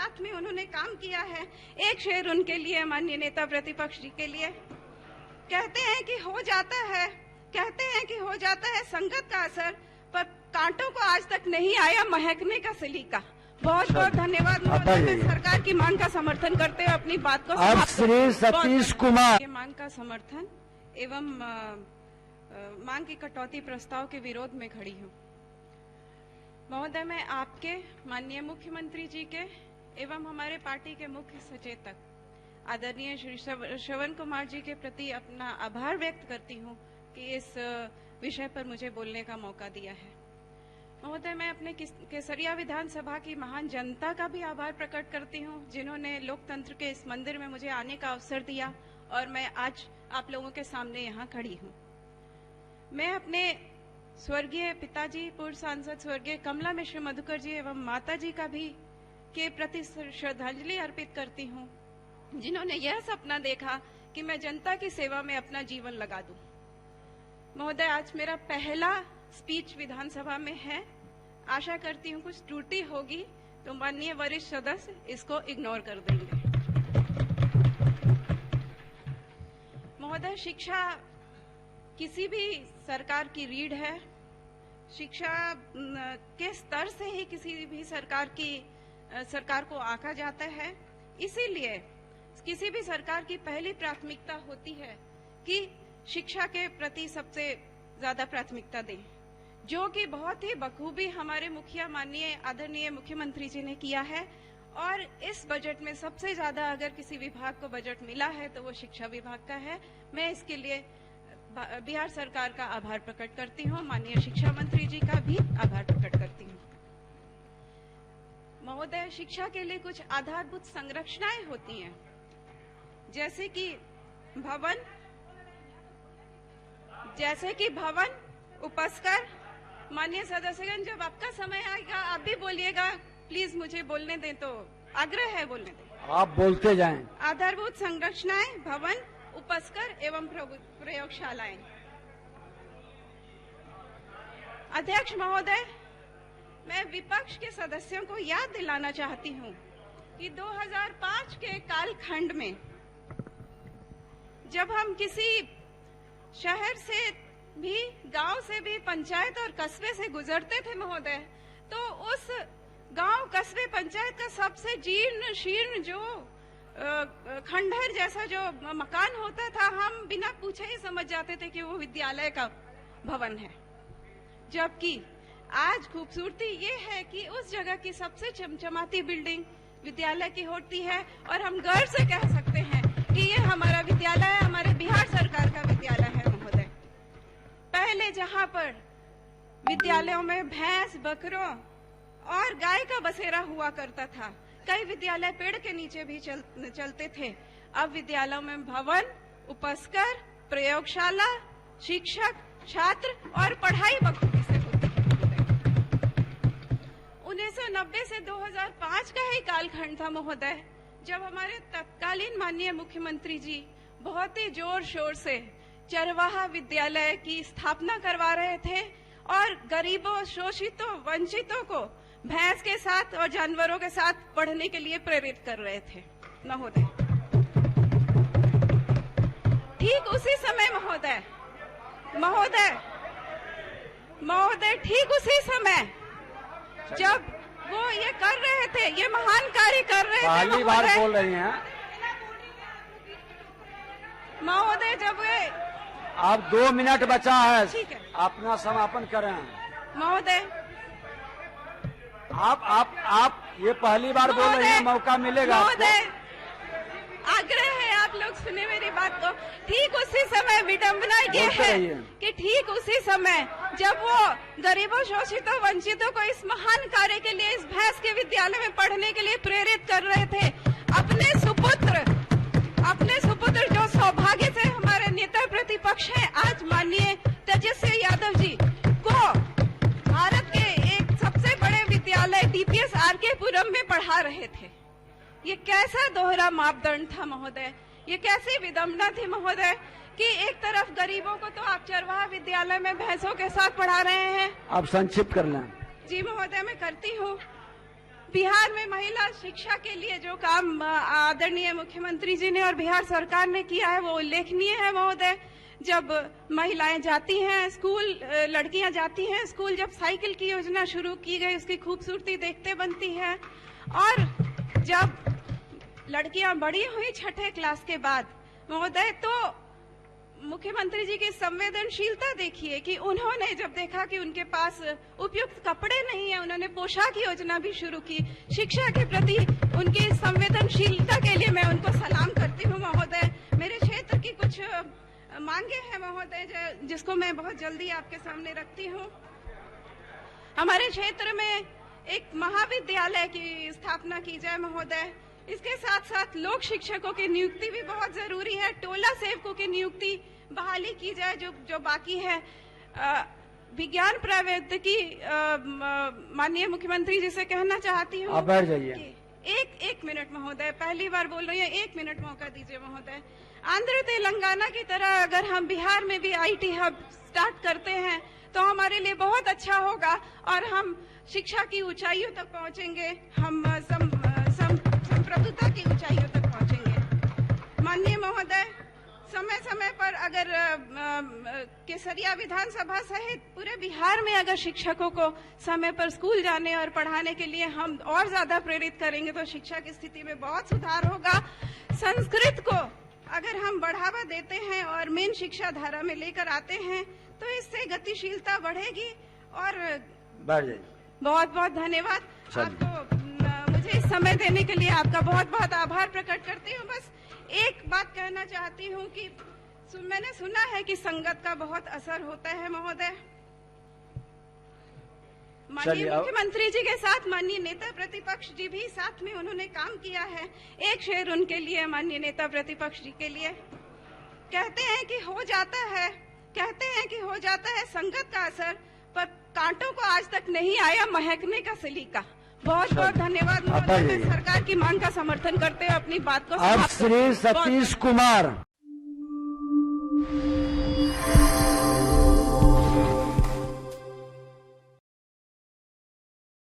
साथ में उन्होंने काम किया है। एक शेर उनके लिए, माननीय नेता प्रतिपक्ष जी के लिए। कहते हैं कि हो जाता है संगत का असर, पर कांटों को आज तक नहीं आया महकने का सलीका। बहुत बहुत धन्यवाद महोदय। मैं सरकार की मांग का समर्थन करते हुए अपनी बात को अब श्री सतीश कुमार मांग का समर्थन एवं मांग की कटौती प्रस्ताव के विरोध में खड़ी हूँ। महोदय, मैं आपके माननीय मुख्यमंत्री जी के एवं हमारे पार्टी के मुख्य सचेतक आदरणीय श्री श्रवण कुमार जी के प्रति अपना आभार व्यक्त करती हूँ कि इस विषय पर मुझे बोलने का मौका दिया है। महोदय, मैं अपने केसरिया विधानसभा की महान जनता का भी आभार प्रकट करती हूँ, जिन्होंने लोकतंत्र के इस मंदिर में मुझे आने का अवसर दिया और मैं आज आप लोगों के सामने यहाँ खड़ी हूँ। मैं अपने स्वर्गीय पिताजी, पूर्व सांसद स्वर्गीय कमला मिश्र मधुकर जी एवं माता जी का भी के प्रति श्रद्धांजलि अर्पित करती हूँ, जिन्होंने यह सपना देखा कि मैं जनता की सेवा में अपना जीवन लगा दूं। महोदय, आज मेरा पहला स्पीच विधानसभा में है। आशा करती हूँ कुछ त्रुटि होगी तो माननीय वरिष्ठ सदस्य इसको इग्नोर कर देंगे। महोदय, शिक्षा किसी भी सरकार की रीढ़ है। शिक्षा के स्तर से ही किसी भी सरकार को आंका जाता है। इसीलिए किसी भी सरकार की पहली प्राथमिकता होती है कि शिक्षा के प्रति सबसे ज्यादा प्राथमिकता दें, जो कि बहुत ही बखूबी हमारे मुखिया माननीय आदरणीय मुख्यमंत्री जी ने किया है। और इस बजट में सबसे ज्यादा अगर किसी विभाग को बजट मिला है तो वो शिक्षा विभाग का है। मैं इसके लिए बिहार सरकार का आभार प्रकट करती हूँ, माननीय शिक्षा मंत्री जी का भी आभार प्रकट करती हूँ। महोदय, शिक्षा के लिए कुछ आधारभूत संरचनाएं होती हैं, जैसे कि भवन, उपस्कर। माननीय सदस्यगण, जब आपका समय आएगा आप भी बोलिएगा। प्लीज मुझे बोलने दें, तो आग्रह है बोलने दें। आप बोलते जाएं। आधारभूत संरचनाएं, भवन, उपस्कर एवं प्रयोगशालाएं। अध्यक्ष महोदय, मैं विपक्ष के सदस्यों को याद दिलाना चाहती हूं कि 2005 के कालखंड में जब हम किसी शहर से भी, गांव से भी, पंचायत और कस्बे से गुजरते थे महोदय, तो उस गांव, कस्बे, पंचायत का सबसे जीर्ण शीर्ण जो खंडहर जैसा जो मकान होता था, हम बिना पूछे ही समझ जाते थे कि वो विद्यालय का भवन है। जबकि आज खूबसूरती ये है कि उस जगह की सबसे चमचमाती बिल्डिंग विद्यालय की होती है और हम गर्व से कह सकते हैं कि ये हमारा विद्यालय है, हमारे बिहार सरकार का विद्यालय है महोदय। पहले जहाँ पर विद्यालयों में भैंस, बकरों और गाय का बसेरा हुआ करता था, कई विद्यालय पेड़ के नीचे भी चलते थे, अब विद्यालयों में भवन, उपस्कर, प्रयोगशाला, शिक्षक, छात्र और पढ़ाई बखूबी से होती है। 1990 से 2005 का ही कालखंड था महोदय, जब हमारे तत्कालीन माननीय मुख्यमंत्री जी बहुत ही जोर शोर से चरवाहा विद्यालय की स्थापना करवा रहे थे और गरीबों, शोषितों, वंचितों को भैंस के साथ और जानवरों के साथ पढ़ने के लिए प्रेरित कर रहे थे महोदय। ठीक उसी समय महोदय ठीक उसी समय जब वो ये कर रहे थे, ये महान कार्य कर रहे थे पहली बार बोल रही हैं महोदय, जब वे आप 2 मिनट बचा है, ठीक है, अपना समापन करें महोदय। आप ये पहली बार बोल रही हैं, मौका मिलेगा महोदय, आग्रह है आप लोग सुने मेरी बात को। ठीक उसी समय विडंबना ये है कि ठीक उसी समय जब वो गरीबों, शोषितों, वंचितों को इस महान कार्य के लिए, इस भैंस के विद्यालय में पढ़ने के लिए प्रेरित कर रहे थे, अपने सुपुत्र जो सौभाग्य से हमारे नेता प्रतिपक्ष हैं, आज माननीय तेजस्वी यादव जी को भारत के एक सबसे बड़े विद्यालय डीपीएस आरके पुरम में पढ़ा रहे थे। ये कैसा दोहरा मापदंड था महोदय, ये कैसी विडंबना थी महोदय कि एक तरफ गरीबों को तो आप चरवाहा विद्यालय में भैंसों के साथ पढ़ा रहे हैं। आप संक्षिप्त कर लें। जी महोदय, मैं करती हूँ। बिहार में महिला शिक्षा के लिए जो काम आदरणीय मुख्यमंत्री जी ने और बिहार सरकार ने किया है वो उल्लेखनीय है महोदय। जब महिलाएं जाती हैं स्कूल, लड़कियां जाती हैं स्कूल, जब साइकिल की योजना शुरू की गई उसकी खूबसूरती देखते बनती है। और जब लड़कियां बड़ी हुई छठे क्लास के बाद महोदय, तो मुख्यमंत्री जी की संवेदनशीलता देखिए कि उन्होंने जब देखा कि उनके पास उपयुक्त कपड़े नहीं है, उन्होंने पोशाक योजना भी शुरू की। शिक्षा के प्रति उनकी संवेदनशीलता के लिए मैं उनको सलाम करती हूँ महोदय। मेरे क्षेत्र की कुछ मांगे हैं महोदय जिसको मैं बहुत जल्दी आपके सामने रखती हूँ। हमारे क्षेत्र में एक महाविद्यालय की स्थापना की जाए महोदय। इसके साथ साथ लोक शिक्षकों की नियुक्ति भी बहुत जरूरी है। टोला सेवकों की नियुक्ति बहाली की जाए जो बाकी है। विज्ञान प्रौद्योगिकी माननीय मुख्यमंत्री जी से कहना चाहती हूँ। आप बैठ जाइए। एक मिनट महोदय, पहली बार बोल रही हूँ, 1 मिनट मौका दीजिए महोदय। आंध्र तेलंगाना की तरह अगर हम बिहार में भी IT हब स्टार्ट करते हैं तो हमारे लिए बहुत अच्छा होगा और हम शिक्षा की ऊंचाइयों तक पहुंचेंगे, हम संप्रभुता की ऊंचाइयों तक पहुंचेंगे। माननीय महोदय, समय समय पर अगर केसरिया विधानसभा सहित पूरे बिहार में अगर शिक्षकों को समय पर स्कूल जाने और पढ़ाने के लिए हम और ज्यादा प्रेरित करेंगे तो शिक्षा की स्थिति में बहुत सुधार होगा। संस्कृत को अगर हम बढ़ावा देते हैं और मेन शिक्षा धारा में लेकर आते हैं तो इससे गतिशीलता बढ़ेगी। और बहुत बहुत धन्यवाद आपको, मुझे इस समय देने के लिए आपका बहुत बहुत आभार प्रकट करती हूँ। बस एक बात कहना चाहती हूँ कि मैंने सुना है कि संगत का बहुत असर होता है महोदय। माननीय मुख्यमंत्री जी के साथ माननीय नेता प्रतिपक्ष जी भी साथ में उन्होंने काम किया है। एक शेर उनके लिए, माननीय नेता प्रतिपक्ष जी के लिए। कहते हैं कि हो जाता है संगत का असर, पर कांटों को आज तक नहीं आया महकने का सलीका। बहुत बहुत धन्यवाद महोदय। मैं सरकार की मांग का समर्थन करते हुए अपनी बात को अब श्री सतीश कुमार